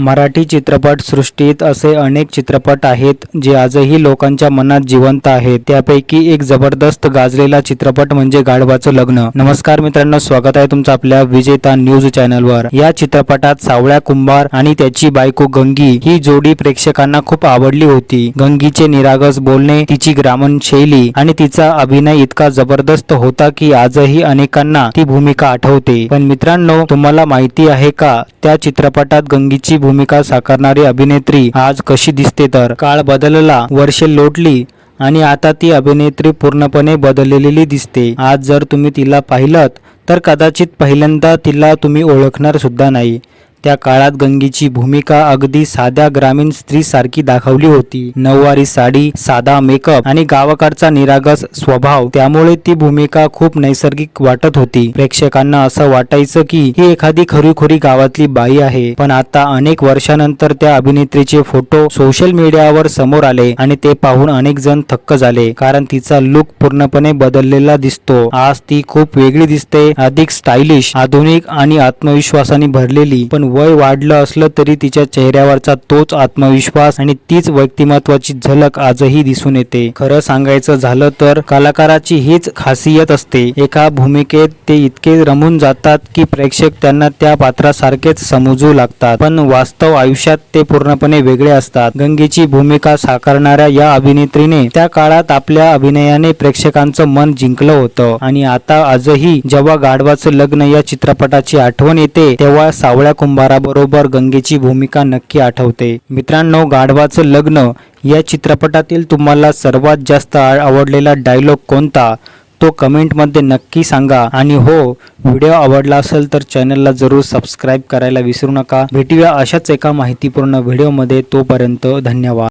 मराठी चित्रपट सृष्टीत असे अनेक चित्रपट आहेत जे आजही लोकांच्या मनात जिवंत आहेत। त्यापैकी एक जबरदस्त गाजलेला चित्रपट म्हणजे गाढवाचं लग्न। नमस्कार मित्रांनो, स्वागत आहे तुमचं आपल्या विजेता न्यूज चॅनलवर। या चित्रपटात सावळ्या कुंभार आणि त्याची बायको गंगी ही जोडी प्रेक्षकांना खूप आवडली होती। गंगीचे निरागस बोलणे, तिची ग्रामीण शैली आणि तिचा अभिनय इतका जबरदस्त होता की आजही अनेकांना ती भूमिका आठवते। पण मित्रांनो, तुम्हाला माहिती आहे का त्या चित्रपटात गंगीची भूमिका साकारणारी अभिनेत्री आज कशी दिसते? तर काळ बदलला, वर्षे लोटली आणि आता ती अभिनेत्री पूर्णपणे बदललेली दिसते। आज जर तुम्ही तिला पाहिलत तर कदाचित पहिल्यांदा तिला तुम्ही ओळखणार सुद्धा नाही। त्या काळात गंगीची भूमिका अगदी साध्या ग्रामीण स्त्री सारखी दाखवली होती। नऊवारी साडी, साधा मेकअप आणि गावाकडचा निरागस स्वभाव, त्यामुळे ती भूमिका खूप नैसर्गिक वाटत होती। प्रेक्षकांना असं वाटायचं की ही एखादी खरीखुरी गावातली बाई आहे। पण आता अनेक वर्षानंतर त्या अभिनेत्रीचे फोटो सोशल मीडियावर समोर आले आणि ते पाहून अनेक जण थक्क झाले, कारण तिचा लुक पूर्णपणे बदललेला दिसतो। आज ती खूप वेगळी दिसते, अधिक स्टायलिश, आधुनिक आणि आत्मविश्वासाने भरलेली। पण वय वाढलं असलं तरी तिच्या चेहऱ्यावरचा तोच आत्मविश्वास आणि तीच व्यक्तिमत्वाची झलक आजही दिसून येते। खरं सांगायचं झालं तर कलाकाराची हीच खासियत असते, एका भूमिकेत ते इतके रमून जातात की प्रेक्षक त्यांना त्या पात्रासारखेच समजू लागतात, पण वास्तव आयुष्यात ते पूर्णपणे वेगळे असतात। गंगेची भूमिका साकारणाऱ्या या अभिनेत्रीने त्या काळात आपल्या अभिनयाने प्रेक्षकांचं मन जिंकलं होतं आणि आता आजही जेव्हा गाढवाचं लग्न या चित्रपटाची आठवण येते तेव्हा सावळ्या कुंभाराबरोबर गंगेची भूमिका नक्की आठवते। मित्रांनो, गाढवाचं लग्न या चित्रपटातील तुम्हाला सर्वात जास्त आवडलेला डायलॉग कोणता तो कमेंटमध्ये नक्की सांगा। आणि हो, व्हिडिओ आवडला असेल तर चॅनलला जरूर सबस्क्राईब करायला विसरू नका। भेटूया अशाच एका माहितीपूर्ण व्हिडिओमध्ये, तोपर्यंत धन्यवाद।